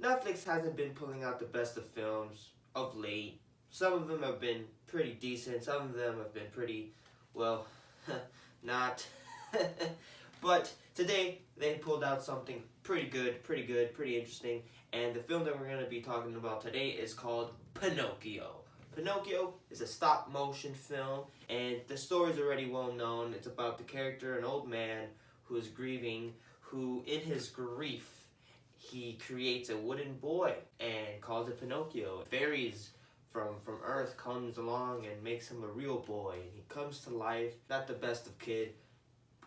Netflix hasn't been pulling out the best of films of late. Some of them have been pretty decent, some of them have been pretty, well, not. But today they pulled out something pretty good, pretty interesting. And the film that we're going to be talking about today is called Pinocchio. Pinocchio is a stop motion film, and the story is already well known. It's about the character, an old man who is grieving, who in his grief, he creates a wooden boy and calls it Pinocchio. Fairies from Earth comes along and makes him a real boy. He comes to life, not the best of kid,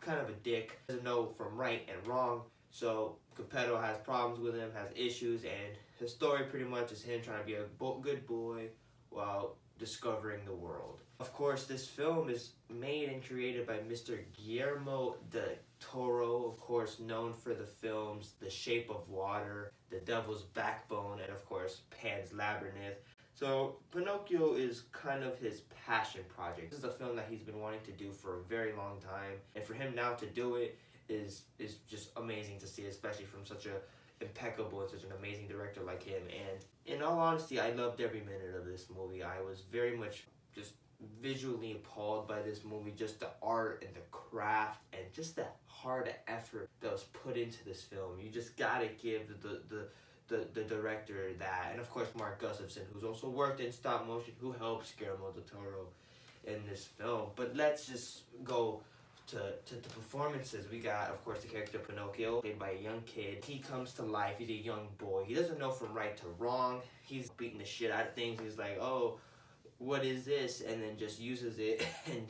kind of a dick, doesn't know from right and wrong. So Geppetto has problems with him, has issues, and his story pretty much is him trying to be a good boy while discovering the world. Of course, this film is made and created by Mr. Guillermo del Toro, of course known for the films The Shape of Water, The Devil's Backbone, and of course Pan's Labyrinth. So Pinocchio is kind of his passion project. This is a film that he's been wanting to do for a very long time, and for him now to do it is just amazing to see, especially from such a impeccable and such an amazing director like him. And in all honesty, I loved every minute of this movie. I was very much just visually appalled by this movie, just the art and the craft and just the hard effort that was put into this film. You just gotta give the director that, and of course Mark Gustafson, who's also worked in stop motion, who helps Guillermo del Toro in this film. But let's just go to the performances. We got, of course, the character Pinocchio, played by a young kid. He comes to life. He's a young boy. He doesn't know from right to wrong. He's beating the shit out of things. He's like, oh, what is this? And then just uses it and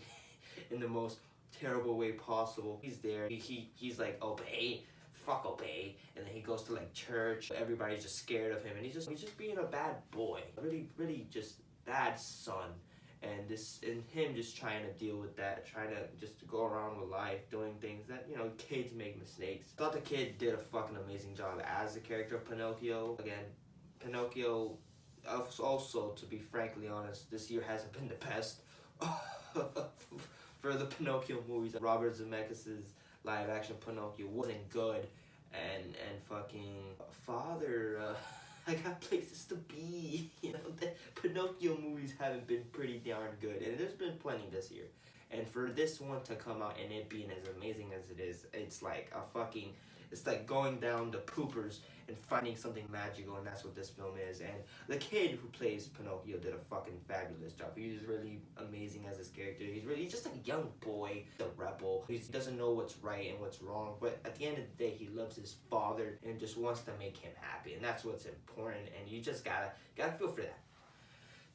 in the most terrible way possible. He's there. He's like, obey. Fuck obey. And then he goes to like church. Everybody's just scared of him. And he's just being a bad boy. Really just bad son. And him just trying to deal with that, trying to just go around with life, doing things that, you know, kids make mistakes. I thought the kid did a fucking amazing job as the character of Pinocchio. Again, Pinocchio, also, to be frankly honest, this year hasn't been the best for the Pinocchio movies. Robert Zemeckis' live action Pinocchio wasn't good, and fucking Father, I got places to be. You know, the Pinocchio movies haven't been pretty darn good, and there's been plenty this year. And for this one to come out and it being as amazing as it is, it's like it's like going down the poopers and finding something magical, and that's what this film is. And the kid who plays Pinocchio did a fucking fabulous job. He's really amazing as his character. He's just a young boy, a rebel. He doesn't know what's right and what's wrong, but at the end of the day, he loves his father and just wants to make him happy, and that's what's important. And you just gotta feel for that.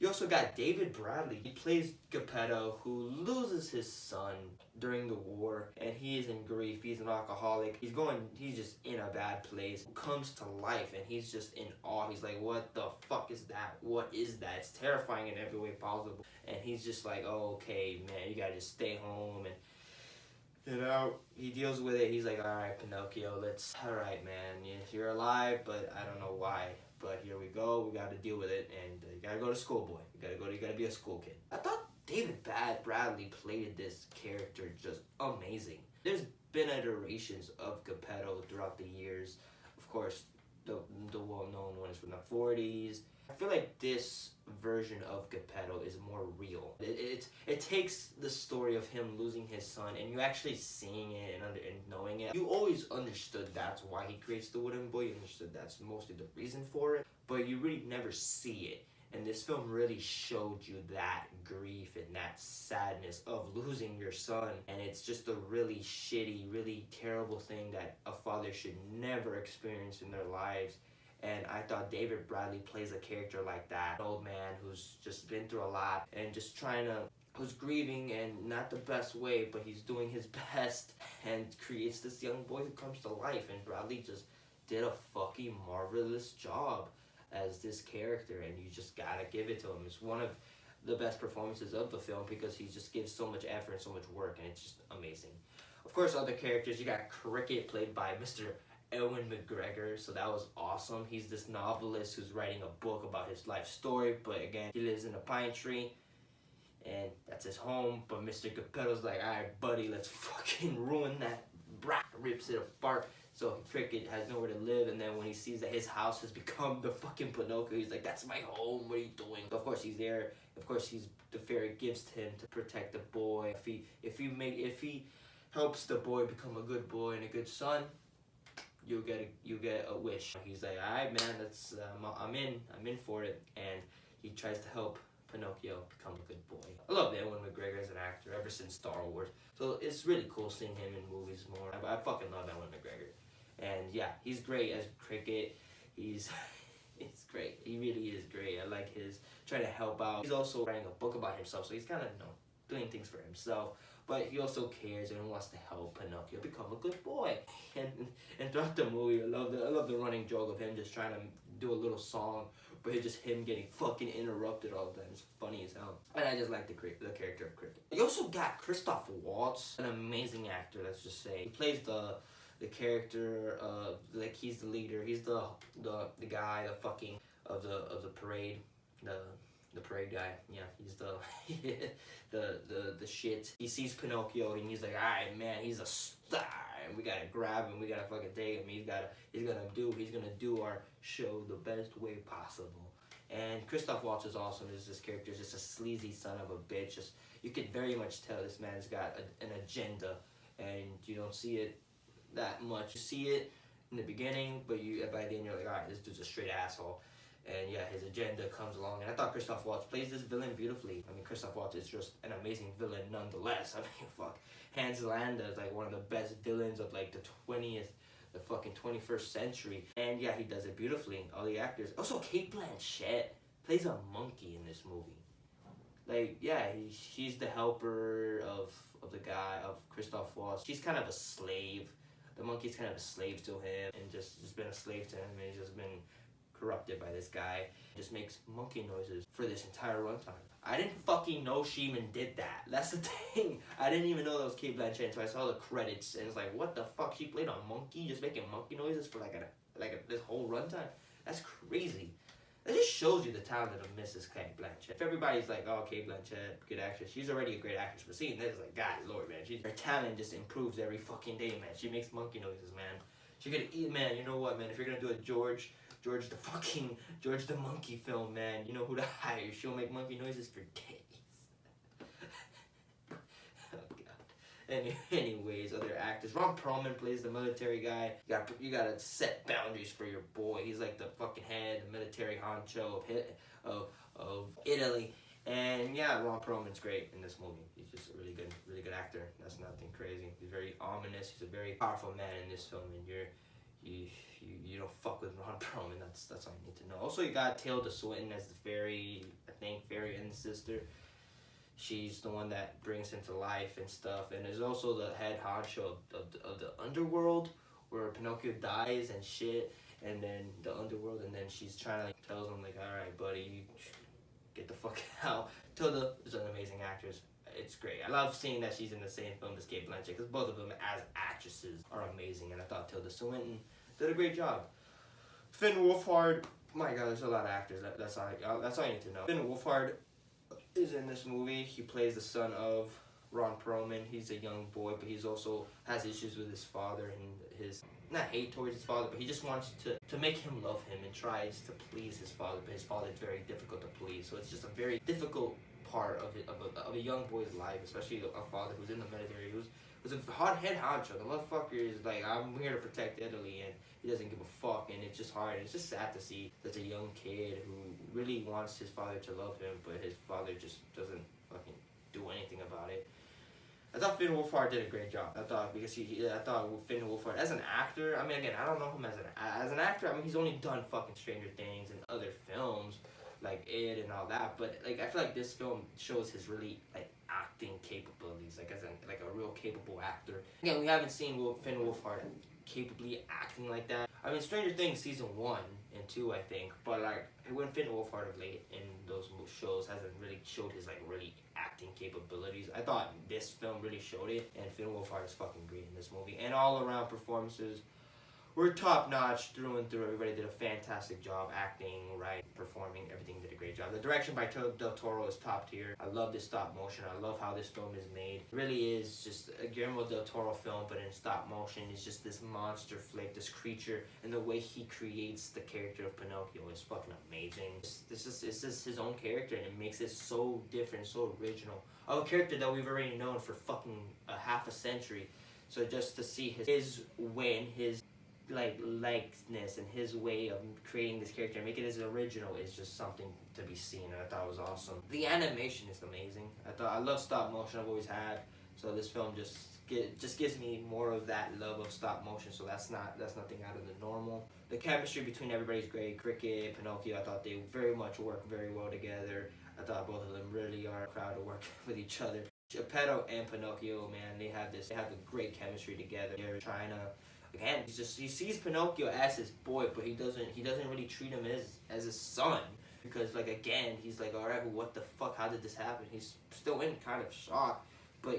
You also got David Bradley. He plays Geppetto, who loses his son during the war, and he is in grief. He's an alcoholic. He's just in a bad place. Comes to life, and he's just in awe. He's like, what the fuck is that? What is that? It's terrifying in every way possible. And he's just like, oh, okay, man, you gotta just stay home. And, you know, he deals with it. He's like, all right, Pinocchio, all right, man, you're alive, but I don't know why. But here we go, we gotta deal with it, and you gotta go to school, boy. You gotta be a school kid. I thought David Bradley played this character just amazing. There's been iterations of Geppetto throughout the years. Of course, the well-known ones from the 40s. I feel like this version of Geppetto is more real. It takes the story of him losing his son, and you actually seeing it and knowing it. You always understood that's why he creates the wooden boy. You understood that's mostly the reason for it, but you really never see it. And this film really showed you that grief and that sadness of losing your son. And it's just a really shitty, really terrible thing that a father should never experience in their lives. And I thought David Bradley plays a character like that. An old man who's just been through a lot and just who's grieving and not the best way, but he's doing his best and creates this young boy who comes to life. And Bradley just did a fucking marvelous job as this character, and you just gotta give it to him. It's one of the best performances of the film because he just gives so much effort and so much work, and it's just amazing. Of course, other characters, you got Cricket, played by Mr. Ewan McGregor, so that was awesome. He's this novelist who's writing a book about his life story, but again, he lives in a pine tree, and that's his home. But Mr. Geppetto's like, alright buddy, let's fucking ruin that. Rips it apart, So Cricket has nowhere to live, and then when he sees that his house has become the fucking Pinocchio, he's like, "That's my home. What are you doing?" So of course he's there. Of course the fairy gives to him to protect the boy. If he helps the boy become a good boy and a good son, you get a wish. He's like, "Alright, man, that's I'm in for it," and he tries to help Pinocchio become a good boy. I love Ewan McGregor as an actor ever since Star Wars. So it's really cool seeing him in movies more. I fucking love Ewan McGregor. And yeah, he's great as Cricket. He's great. He really is great. I like his trying to help out. He's also writing a book about himself, so he's kind of doing things for himself. But he also cares and wants to help Pinocchio become a good boy. And throughout the movie, I love the running joke of him just trying to do a little song, but it's just him getting fucking interrupted all the time. It's funny as hell. And I just like the character of Cricket. You also got Christoph Waltz, an amazing actor, let's just say. He plays the character of, like, he's the leader. He's the guy, the fucking of the parade. The parade guy, yeah, he's the shit. He sees Pinocchio and he's like, "Alright, man, he's a star, and we gotta grab him, we gotta fucking take him. He's gonna do our show the best way possible." And Christoph Waltz is awesome. This character is just a sleazy son of a bitch. Just, you can very much tell this man's got an agenda, and you don't see it that much. You see it in the beginning, but by the end you're like, "Alright, this dude's a straight asshole." And yeah, his agenda comes along, and I thought Christoph Waltz plays this villain beautifully. I mean, Christoph Waltz is just an amazing villain nonetheless. I mean, fuck, Hans Landa is like one of the best villains of like the fucking 21st century. And yeah, he does it beautifully. All the actors. Also, Cate Blanchett plays a monkey in this movie. Like, yeah, she's the helper of the guy, of Christoph Waltz. She's kind of a slave. The monkey's kind of a slave to him, and just been a slave to him, and he's just been corrupted by this guy. Just makes monkey noises for this entire runtime. I didn't fucking know Sheeman did that. That's the thing. I didn't even know that was Cate Blanchett, so I saw the credits and it's like, what the fuck? She played a monkey, just making monkey noises for this whole runtime. That's crazy. That just shows you the talent of Mrs. Cate Blanchett. If everybody's like, "Oh, Cate Blanchett, good actress," she's already a great actress. But seeing this, like, God Lord, man, her talent just improves every fucking day, man. She makes monkey noises, man. She could eat, man. You know what, man? If you're gonna do a George the Monkey film, man, you know who to hire. She'll make monkey noises for days. Oh god. Anyways, other actors. Ron Perlman plays the military guy. You gotta set boundaries for your boy. He's like the fucking head, the military honcho of Italy. And yeah, Ron Perlman's great in this movie. He's just a really good actor. That's nothing crazy. He's very ominous. He's a very powerful man in this film, and you don't fuck with Ron Perlman. That's all you need to know. Also, you got Tilda Swinton as the fairy, I think, fairy and sister. She's the one that brings him to life and stuff. And there's also the head honcho of the underworld, where Pinocchio dies and shit. And then the underworld, and then she's trying to like tells him like, "Alright, buddy, get the fuck out." Tilda is an amazing actress. It's great. I love seeing that she's in the same film as Cate Blanchett, because both of them as actresses are amazing, and I thought Tilda Swinton did a great job. Finn Wolfhard, my god, there's a lot of actors. That's all you need to know. Finn Wolfhard is in this movie. He plays the son of Ron Perlman. He's a young boy, but he's also has issues with his father and his, not hate towards his father, but he just wants to make him love him and tries to please his father, but his father is very difficult to please. So it's just a very difficult part of a young boy's life, especially a father who's in the military, who's a hard head honcho. The motherfucker is like, "I'm here to protect Italy," and he doesn't give a fuck, and it's just hard. It's just sad to see such a young kid who really wants his father to love him, but his father just doesn't fucking do anything about it. I thought Finn Wolfhard did a great job. I thought Finn Wolfhard as an actor. I mean, again, I don't know him as an actor. I mean, he's only done fucking Stranger Things and other films like It and all that. But like, I feel like this film shows his really like acting capabilities, like as a real capable actor. Again, we haven't seen Finn Wolfhard capably acting like that. I mean, Stranger Things season 1 and 2, I think, but like when Finn Wolfhard of late in those shows hasn't really showed his like really acting capabilities. I thought this film really showed it, and Finn Wolfhard is fucking great in this movie. And all around performances were top notch through and through. Everybody did a fantastic job acting, writing, performing. Everything did a great job. The direction by Del Toro is top tier. I love this stop motion. I love how this film is made. It really is just a Guillermo del Toro film, but in stop motion. It's just this monster flick, this creature, and the way he creates the character of Pinocchio is fucking amazing. It's just his own character, and it makes it so different, so original. A character that we've already known for fucking a half a century. So just to see his way and his likeness and his way of creating this character and making it as original is just something to be seen. And I thought it was awesome. The animation is amazing. I love stop motion. I've always had. So this film just gives me more of that love of stop motion. So that's nothing out of the normal. The chemistry between everybody's great. Cricket, Pinocchio, I thought they very much work very well together. I thought both of them really are proud to work with each other. Geppetto and Pinocchio, man, they have a great chemistry together. They're trying to, again, he sees Pinocchio as his boy, but he doesn't really treat him as his son, because like, again, he's like, all right, well, what the fuck, how did this happen? He's still in kind of shock, but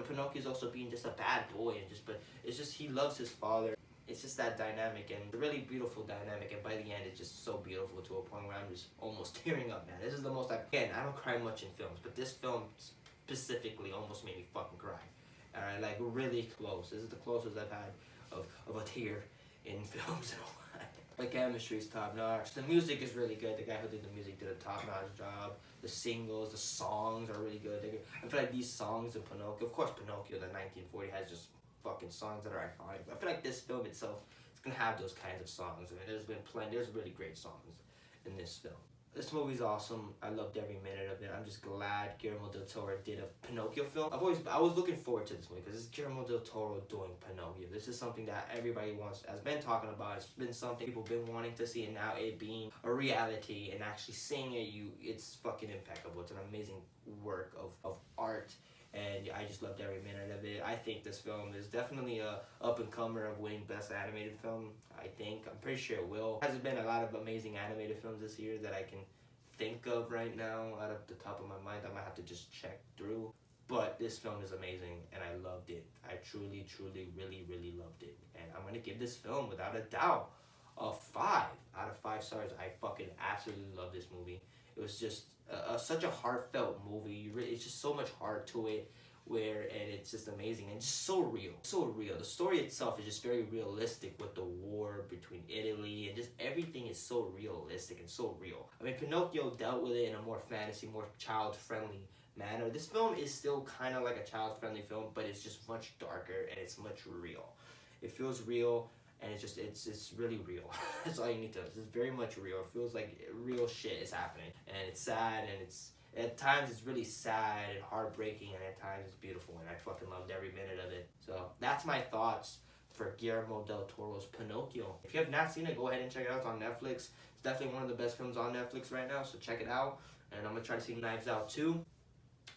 Pinocchio's also being just a bad boy, but it's just he loves his father. It's just that dynamic, and a really beautiful dynamic, and by the end it's just so beautiful to a point where I'm just almost tearing up, man. This is the most, again, I don't cry much in films, but this film specifically almost made me fucking cry. Alright, like really close. This is the closest I've had of a tear in films in a while. The chemistry is top notch. The music is really good. The guy who did the music did a top notch job. The singles, the songs are really good. I feel like these songs of Pinocchio, of course Pinocchio, the 1940, has just fucking songs that are iconic. I feel like this film itself is gonna have those kinds of songs. I mean, there's really great songs in this film. This movie's awesome. I loved every minute of it. I'm just glad Guillermo del Toro did a Pinocchio film. I was looking forward to this movie because it's Guillermo del Toro doing Pinocchio. This is something that everybody has been talking about. It's been something people have been wanting to see, and now it being a reality and actually seeing it's fucking impeccable. It's an amazing work of art. And I just loved every minute of it. I think this film is definitely a up-and-comer of winning Best Animated Film. I'm pretty sure it will. There hasn't been a lot of amazing animated films this year that I can think of right now out of the top of my mind. I might have to just check through. But this film is amazing, and I loved it. I truly, truly, really, really loved it. And I'm going to give this film, without a doubt, a 5 out of 5 stars. I fucking absolutely love this movie. It was just such a heartfelt movie. It's just so much heart to it, and it's just amazing and just so real. The story itself is just very realistic with the war between Italy, and just everything is so realistic and so real. I mean, Pinocchio dealt with it in a more fantasy, more child-friendly manner. This film is still kind of like a child-friendly film, but it's just much darker and it's much real. It feels real. And it's really real. That's all you need to know. It's very much real. It feels like real shit is happening. And it's sad, and at times it's really sad and heartbreaking, and at times it's beautiful, and I fucking loved every minute of it. So that's my thoughts for Guillermo del Toro's Pinocchio. If you have not seen it, go ahead and check it out. It's on Netflix. It's definitely one of the best films on Netflix right now, so check it out. And I'm going to try to see Knives Out 2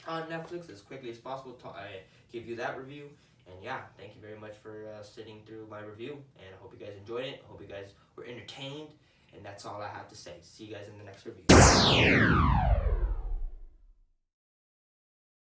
on Netflix as quickly as possible. I give you that review. And yeah, thank you very much for sitting through my review, and I hope you guys enjoyed it. I hope you guys were entertained, and that's all I have to say. See you guys in the next review.